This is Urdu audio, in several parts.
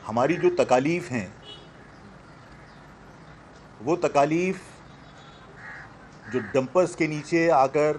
ہماری جو تکالیف ہیں وہ تکالیف جو ڈمپرز کے نیچے آ کر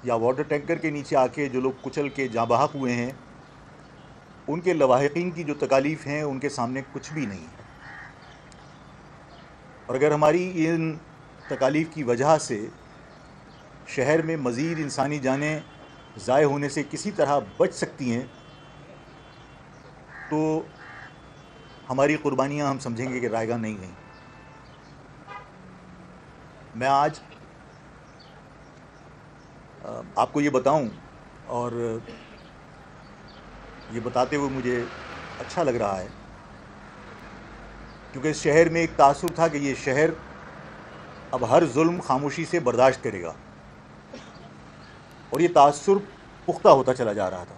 یا واٹر ٹینکر کے نیچے آ کے جو لوگ کچل کے جاں بحق ہوئے ہیں ان کے لواحقین کی جو تکالیف ہیں ان کے سامنے کچھ بھی نہیں ہے. اور اگر ہماری ان تکالیف کی وجہ سے شہر میں مزید انسانی جانیں ضائع ہونے سے کسی طرح بچ سکتی ہیں تو ہماری قربانیاں ہم سمجھیں گے کہ رائے گاہ نہیں گئیں. میں آج آپ کو یہ بتاؤں اور یہ بتاتے ہوئے مجھے اچھا لگ رہا ہے کیونکہ اس شہر میں ایک تاثر تھا کہ یہ شہر اب ہر ظلم خاموشی سے برداشت کرے گا اور یہ تاثر پختہ ہوتا چلا جا رہا تھا.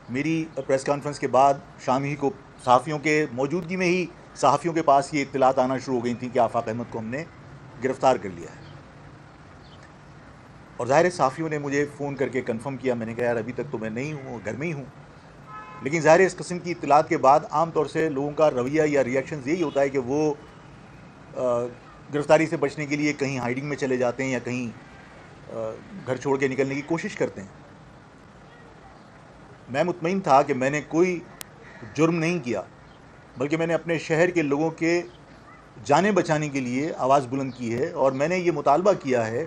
میری پریس کانفرنس کے بعد شام ہی کو صحافیوں کے موجودگی میں ہی صحافیوں کے پاس یہ اطلاعات آنا شروع ہو گئی تھیں کہ آفاق احمد کو ہم نے گرفتار کر لیا ہے. اور ظاہر صحافیوں نے مجھے فون کر کے کنفرم کیا. میں نے کہا یار ابھی تک تو میں نہیں ہوں، گھر میں ہی ہوں. لیکن ظاہر اس قسم کی اطلاعات کے بعد عام طور سے لوگوں کا رویہ یا ریئیکشنز یہی ہوتا ہے کہ وہ گرفتاری سے بچنے کے لیے کہیں ہائیڈنگ میں چلے جاتے ہیں یا کہیں گھر چھوڑ کے نکلنے کی کوشش کرتے ہیں. میں مطمئن تھا کہ میں نے کوئی جرم نہیں کیا بلکہ میں نے اپنے شہر کے لوگوں کے جانیں بچانے کے لیے آواز بلند کی ہے. اور میں نے یہ مطالبہ کیا ہے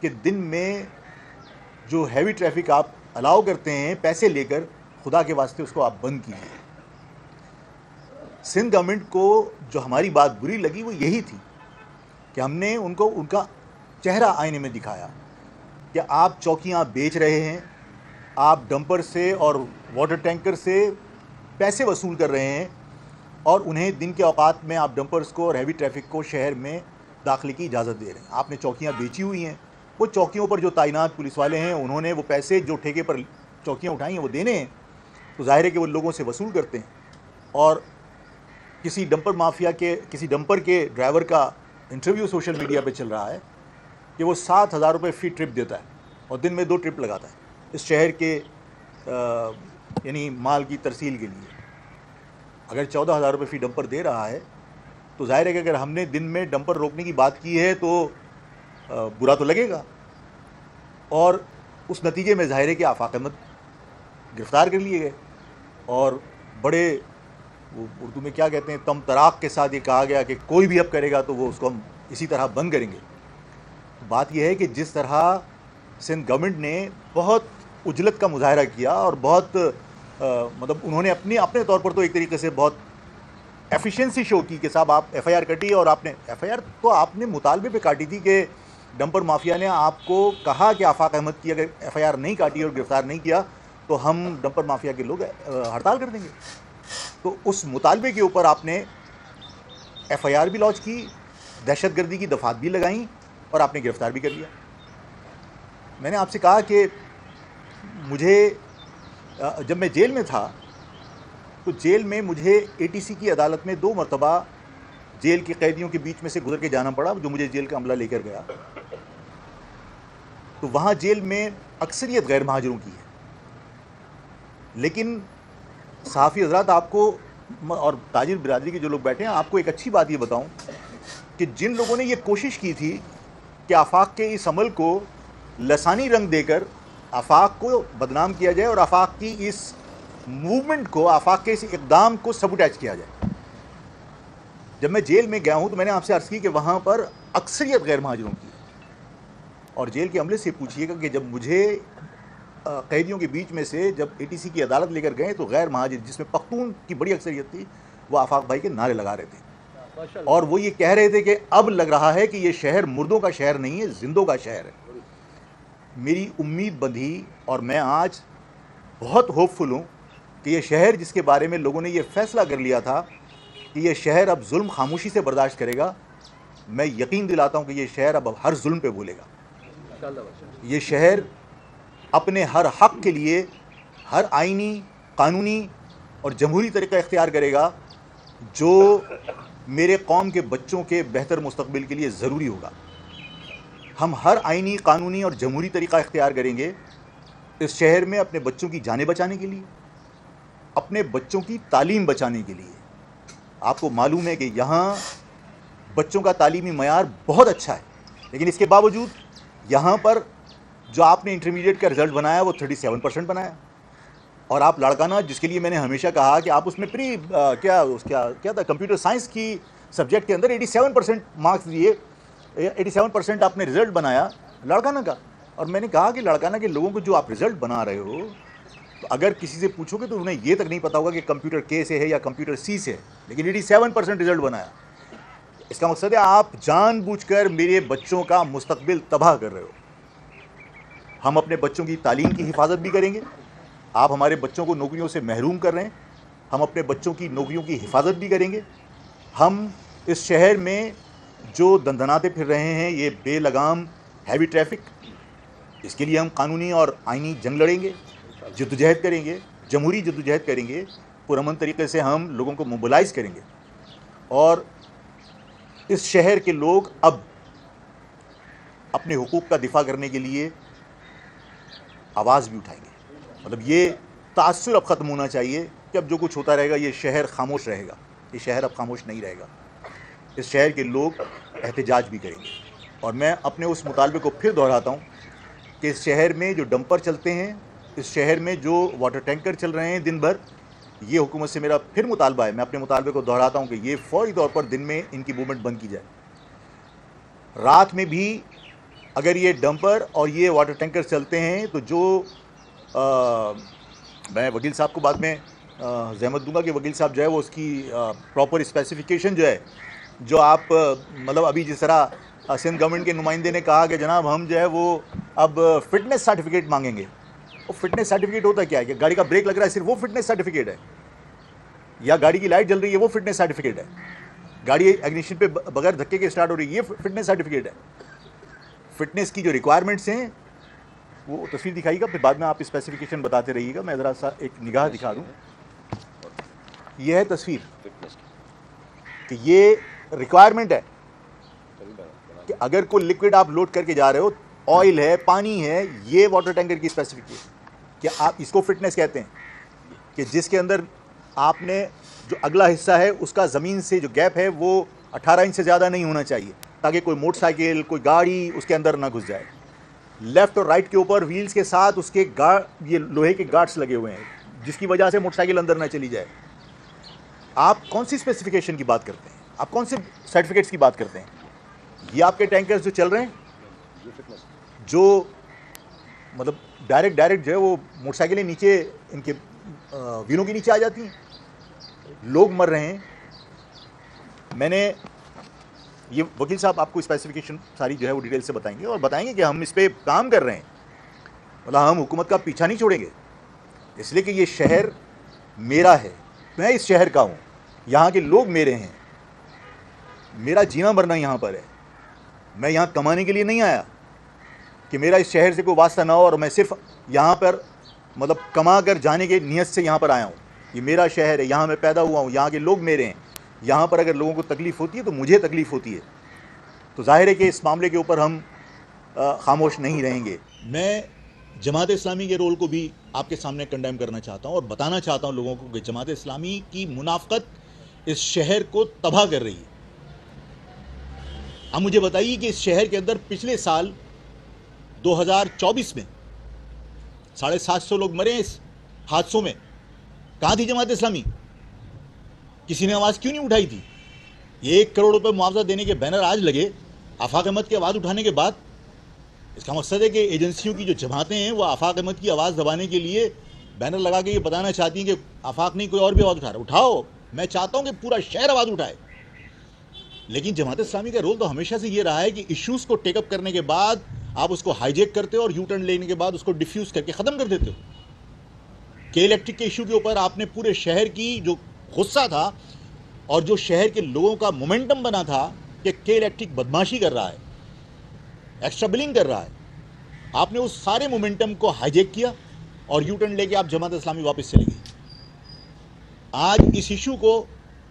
کہ دن میں جو ہیوی ٹریفک آپ الاؤ کرتے ہیں پیسے لے کر، خدا کے واسطے اس کو آپ بند کیجیے. سندھ گورنمنٹ کو جو ہماری بات بری لگی وہ یہی تھی کہ ہم نے ان کو ان کا چہرہ آئینے میں دکھایا کہ آپ چوکیاں بیچ رہے ہیں، آپ ڈمپر سے اور واٹر ٹینکر سے پیسے وصول کر رہے ہیں اور انہیں دن کے اوقات میں آپ ڈمپرز کو اور ہیوی ٹریفک کو شہر میں داخلے کی اجازت دے رہے ہیں. آپ نے چوکیاں بیچی ہوئی ہیں. وہ چوکیوں پر جو تعینات پولیس والے ہیں انہوں نے وہ پیسے جو ٹھیکے پر چوکیاں اٹھائی ہیں وہ دینے ہیں. تو ظاہر ہے کہ وہ لوگوں سے وصول کرتے ہیں. اور کسی ڈمپر مافیا کے کسی ڈمپر کے ڈرائیور کا انٹرویو سوشل میڈیا پہ چل رہا ہے کہ وہ 7,000 روپے فی ٹرپ دیتا ہے اور دن میں 2 ٹرپ لگاتا ہے اس شہر کے یعنی مال کی ترسیل کے لیے. اگر 14,000 روپے فی ڈمپر دے رہا ہے تو ظاہر ہے کہ اگر ہم نے دن میں ڈمپر روکنے کی بات کی ہے تو برا تو لگے گا. اور اس نتیجے میں ظاہر ہے کہ آفاق احمد گرفتار کر لیے گئے اور بڑے وہ اردو میں کیا کہتے ہیں تم تراق کے ساتھ یہ کہا گیا کہ کوئی بھی اب کرے گا تو وہ اس کو ہم اسی طرح بند کریں گے. بات یہ ہے کہ جس طرح سندھ گورنمنٹ نے بہت اجلت کا مظاہرہ کیا اور بہت مطلب انہوں نے اپنے طور پر تو ایک طریقے سے بہت ایفیشنسی شو کی کہ صاحب آپ ایف آئی آر کٹی. اور آپ نے ایف آئی آر تو آپ نے مطالبے پہ کاٹی تھی کہ ڈمپر مافیا نے آپ کو کہا کہ آفاق احمد کی اگر ایف آئی آر نہیں کاٹی اور گرفتار نہیں کیا تو ہم ڈمپر مافیا کے لوگ ہڑتال کر دیں گے. تو اس مطالبے کے اوپر آپ نے ایف آئی آر بھی لانچ کی، دہشت گردی کی دفعات بھی لگائیں اور آپ نے گرفتار بھی کر لیا. میں نے آپ سے کہا کہ مجھے جب میں جیل میں تھا تو جیل میں مجھے اے ٹی سی کی عدالت میں 2 مرتبہ جیل کے قیدیوں کے بیچ میں سے گزر کے جانا پڑا جو مجھے جیل کا عملہ لے کر گیا. تو وہاں جیل میں اکثریت غیر مہاجروں کی ہے. لیکن صحافی حضرات آپ کو اور تاجر برادری کے جو لوگ بیٹھے ہیں آپ کو ایک اچھی بات یہ بتاؤں کہ جن لوگوں نے یہ کوشش کی تھی کہ آفاق کے اس عمل کو لسانی رنگ دے کر آفاق کو بدنام کیا جائے اور آفاق کی اس موومنٹ کو، آفاق کے اس اقدام کو سبوٹیج کیا جائے. جب میں جیل میں گیا ہوں تو میں نے آپ سے عرض کی کہ وہاں پر اکثریت غیر مہاجروں کی. اور جیل کے عملے سے پوچھیے گا کہ جب مجھے قیدیوں کے بیچ میں سے جب اے ٹی سی کی عدالت لے کر گئے تو غیر مہاجر جس میں پختون کی بڑی اکثریت تھی وہ آفاق بھائی کے نعرے لگا رہے تھے اور وہ یہ کہہ رہے تھے کہ اب لگ رہا ہے کہ یہ شہر مردوں کا شہر نہیں ہے، زندوں کا شہر ہے. میری امید بندھی اور میں آج بہت ہوپ فل ہوں کہ یہ شہر جس کے بارے میں لوگوں نے یہ فیصلہ کر لیا تھا کہ یہ شہر اب ظلم خاموشی سے برداشت کرے گا، میں یقین دلاتا ہوں کہ یہ شہر اب ہر ظلم پہ بولے گا. یہ شہر اپنے ہر حق کے لیے ہر آئینی، قانونی اور جمہوری طریقہ اختیار کرے گا جو میرے قوم کے بچوں کے بہتر مستقبل کے لیے ضروری ہوگا. ہم ہر آئینی، قانونی اور جمہوری طریقہ اختیار کریں گے اس شہر میں اپنے بچوں کی جانیں بچانے کے لیے، اپنے بچوں کی تعلیم بچانے کے لیے. آپ کو معلوم ہے کہ یہاں بچوں کا تعلیمی معیار بہت اچھا ہے, لیکن اس کے باوجود یہاں پر جو آپ نے انٹرمیڈیٹ کا رزلٹ بنایا وہ 37% بنایا, اور آپ لاڑکانہ جس کے لیے میں نے ہمیشہ کہا کہ آپ اس میں کیا تھا کمپیوٹر سائنس کی سبجیکٹ کے اندر 87% مارکس دیے, 87% آپ نے رزلٹ بنایا لاڑکانہ کا. اور میں نے کہا کہ لاڑکانہ کے لوگوں کو جو آپ رزلٹ بنا رہے ہو, تو اگر کسی سے پوچھو گے تو انہیں یہ تک نہیں پتا ہوگا کہ کمپیوٹر کے سے ہے یا کمپیوٹر سی سے ہے, لیکن 87% رزلٹ بنایا. اس کا مقصد ہے آپ جان بوجھ کر میرے بچوں کا مستقبل تباہ کر رہے ہو. ہم اپنے بچوں کی تعلیم کی حفاظت بھی کریں گے, آپ ہمارے بچوں کو نوکریوں سے محروم کر رہے ہیں, ہم اپنے بچوں کی نوکریوں کی حفاظت بھی کریں گے. ہم اس شہر میں جو دندناتے پھر رہے ہیں, یہ بے لگام ہیوی ٹریفک, اس کے لیے ہم قانونی اور آئینی جنگ لڑیں گے, جدوجہد کریں گے, جمہوری جدوجہد کریں گے. پرامن طریقے سے ہم لوگوں کو موبلائز کریں گے, اور اس شہر کے لوگ اب اپنے حقوق کا دفاع کرنے کے لیے آواز بھی اٹھائیں گے. مطلب یہ تاثر اب ختم ہونا چاہیے کہ اب جو کچھ ہوتا رہے گا یہ شہر خاموش رہے گا. یہ شہر اب خاموش نہیں رہے گا, اس شہر کے لوگ احتجاج بھی کریں گے. اور میں اپنے اس مطالبے کو پھر دہراتا ہوں کہ اس شہر میں جو ڈمپر چلتے ہیں, اس شہر میں جو واٹر ٹینکر چل رہے ہیں دن بھر, یہ حکومت سے میرا پھر مطالبہ ہے, میں اپنے مطالبے کو دہراتا ہوں کہ یہ فوری طور پر دن میں ان کی موومنٹ بند کی جائے. رات میں بھی اگر یہ ڈمپر اور یہ واٹر ٹینکر چلتے ہیں تو جو میں وکیل صاحب کو بعد میں زحمت دوں گا کہ وکیل صاحب جو ہے وہ اس کی پراپر اسپیسیفیکیشن جو ہے, جو آپ مطلب ابھی جس طرح سندھ گورنمنٹ کے نمائندے نے کہا کہ جناب ہم جو ہے وہ اب فٹنس سرٹیفکیٹ مانگیں گے. وہ فٹنس سرٹیفکیٹ ہوتا کیا ہے کہ گاڑی کا بریک لگ رہا ہے صرف وہ فٹنس سرٹیفکیٹ ہے, یا گاڑی کی لائٹ جل رہی ہے وہ فٹنس سرٹیفکیٹ ہے, گاڑی ایگنیشن پہ بغیر دھکے کے اسٹارٹ ہو رہی ہے یہ فٹنس سرٹیفکیٹ ہے. فٹنس کی جو ریکوائرمنٹس ہیں وہ تصویر دکھائیے گا, پھر بعد میں آپ اسپیسیفکیشن بتاتے رہیے گا. میں ذرا سا ایک نگاہ دکھا دوں. یہ ہے تصویر کہ یہ ریکوائرمنٹ ہے کہ اگر کوئی لکوڈ آپ لوڈ کر کے جا رہے ہو, آئل ہے, پانی ہے, یہ واٹر ٹینکر کی اسپیسیفکیشن کہ آپ اس کو فٹنس کہتے ہیں کہ جس کے اندر آپ نے جو اگلا حصہ ہے اس کا زمین سے جو گیپ ہے وہ 18 انچ سے زیادہ نہیں ہونا چاہیے, تاکہ کوئی موٹر سائیکل کوئی گاڑی اس کے اندر نہ گھس جائے. لیفٹ اور رائٹ کے اوپر ویلز کے ساتھ اس کے یہ لوہے کے گارڈز لگے ہوئے ہیں, جس کی وجہ سے موٹر سائیکل اندر نہ چلی جائے. آپ کون سی اسپیسیفکیشن کی بات کرتے ہیں, آپ کون سے سرٹیفکیٹس کی بات کرتے ہیں؟ یہ آپ کے ٹینکرز جو چل رہے ہیں, جو مطلب ڈائریکٹ جو ہے وہ موٹر سائیکلیں نیچے ان کے ویلوں کے نیچے آ جاتی ہیں, لوگ مر رہے ہیں. میں نے یہ وکیل صاحب آپ کو اسپیسیفکیشن ساری جو ہے وہ ڈیٹیل سے بتائیں گے, اور بتائیں گے کہ ہم اس پہ کام کر رہے ہیں. مطلب ہم حکومت کا پیچھا نہیں چھوڑیں گے, اس لیے کہ یہ شہر میرا ہے, میں اس شہر کا ہوں, یہاں کے لوگ میرے ہیں, میرا جینا مرنا یہاں پر ہے. میں یہاں کمانے کے لیے نہیں آیا کہ میرا اس شہر سے کوئی واسطہ نہ ہو اور میں صرف یہاں پر مطلب کما کر جانے کے نیت سے یہاں پر آیا ہوں. یہ میرا شہر ہے, یہاں میں پیدا ہوا ہوں, یہاں کے لوگ میرے ہیں. یہاں پر اگر لوگوں کو تکلیف ہوتی ہے تو مجھے تکلیف ہوتی ہے, تو ظاہر ہے کہ اس معاملے کے اوپر ہم خاموش نہیں رہیں گے. میں جماعت اسلامی کے رول کو بھی آپ کے سامنے کنڈیم کرنا چاہتا ہوں اور بتانا چاہتا ہوں لوگوں کو کہ جماعت اسلامی کی منافقت اس شہر کو تباہ کر رہی ہے. اب مجھے بتائیے کہ اس شہر کے اندر پچھلے سال 2024 میں 750 لوگ مرے اس حادثوں میں, کہاں تھی جماعت اسلامی؟ کسی نے آواز کیوں نہیں اٹھائی تھی؟ 1 کروڑ روپے معاوضہ دینے کے بینر آج لگے آفاق احمد کی آواز اٹھانے کے بعد. اس کا مقصد ہے کہ ایجنسیوں کی جو جماعتیں ہیں وہ آفاق احمد کی آواز دبانے کے لیے بینر لگا کے یہ بتانا چاہتی ہیں کہ آفاق نہیں کوئی اور بھی آواز اٹھا رہا. اٹھاؤ, میں چاہتا ہوں کہ پورا شہر آواز اٹھائے. لیکن جماعت اسلامی کا رول تو ہمیشہ سے یہ رہا ہے کہ ایشوز کو ٹیک اپ کرنے کے بعد آپ اس کو ہائی جیک کرتے ہو اور یو ٹرن لینے کے بعد اس کو ڈیفیوز کر کے ختم کر دیتے ہو. کے الیکٹرک کے ایشو کے اوپر آپ نے پورے شہر کی جو غصہ تھا اور جو شہر کے لوگوں کا مومنٹم بنا تھا کہ کے الیکٹرک بدماشی کر رہا ہے, ایکسٹرا بلنگ کر رہا ہے, آپ نے اس سارے مومنٹم کو ہائی جیک کیا اور یو ٹرن لے کے آپ جماعت اسلامی واپس چلے گئی. آج اس ایشو کو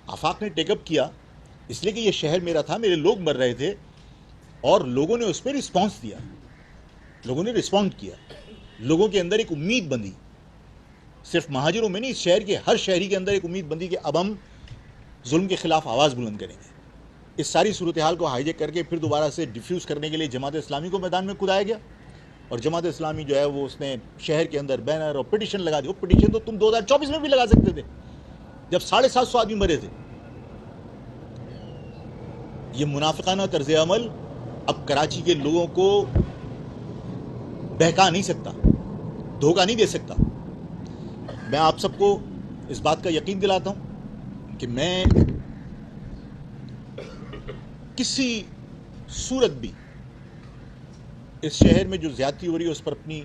آفاق نے ٹیک اپ کیا اس لیے کہ یہ شہر میرا تھا, میرے لوگ مر رہے تھے, اور لوگوں نے اس پہ رسپانس دیا, لوگوں نے رسپونڈ کیا, لوگوں کے اندر ایک امید بندھی. صرف مہاجروں میں نہیں، اس شہر کے ہر شہری کے اندر ایک امید بندی کہ اب ہم ظلم کے خلاف آواز بلند کریں گے. اس ساری صورتحال کو ہائی جیک کر کے پھر دوبارہ سے ڈیفیوز کرنے کے لیے جماعت اسلامی کو میدان میں کودایا گیا، اور جماعت اسلامی جو ہے وہ اس نے شہر کے اندر بینر اور پٹیشن لگا دی. وہ پٹیشن تو تم 2024 میں بھی لگا سکتے تھے جب 750 آدمی مرے تھے. یہ منافقانہ طرز عمل اب کراچی کے لوگوں کو بہکا نہیں سکتا، دھوکہ نہیں دے سکتا. میں آپ سب کو اس بات کا یقین دلاتا ہوں کہ میں کسی صورت بھی اس شہر میں جو زیادتی ہو رہی ہے اس پر اپنی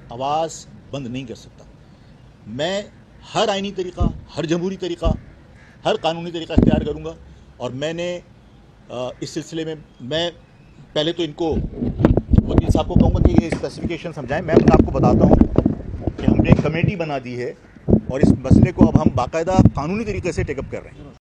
آواز بند نہیں کر سکتا. میں ہر آئینی طریقہ، ہر جمہوری طریقہ، ہر قانونی طریقہ اختیار کروں گا. اور میں نے اس سلسلے میں پہلے تو ان کو وکیل صاحب کو کہوں گا کہ یہ اسپیسیفکیشن سمجھائیں. میں آپ کو بتاتا ہوں کہ ہم نے ایک کمیٹی بنا دی ہے اور اس مسئلے کو اب ہم باقاعدہ قانونی طریقے سے ٹیک اپ کر رہے ہیں.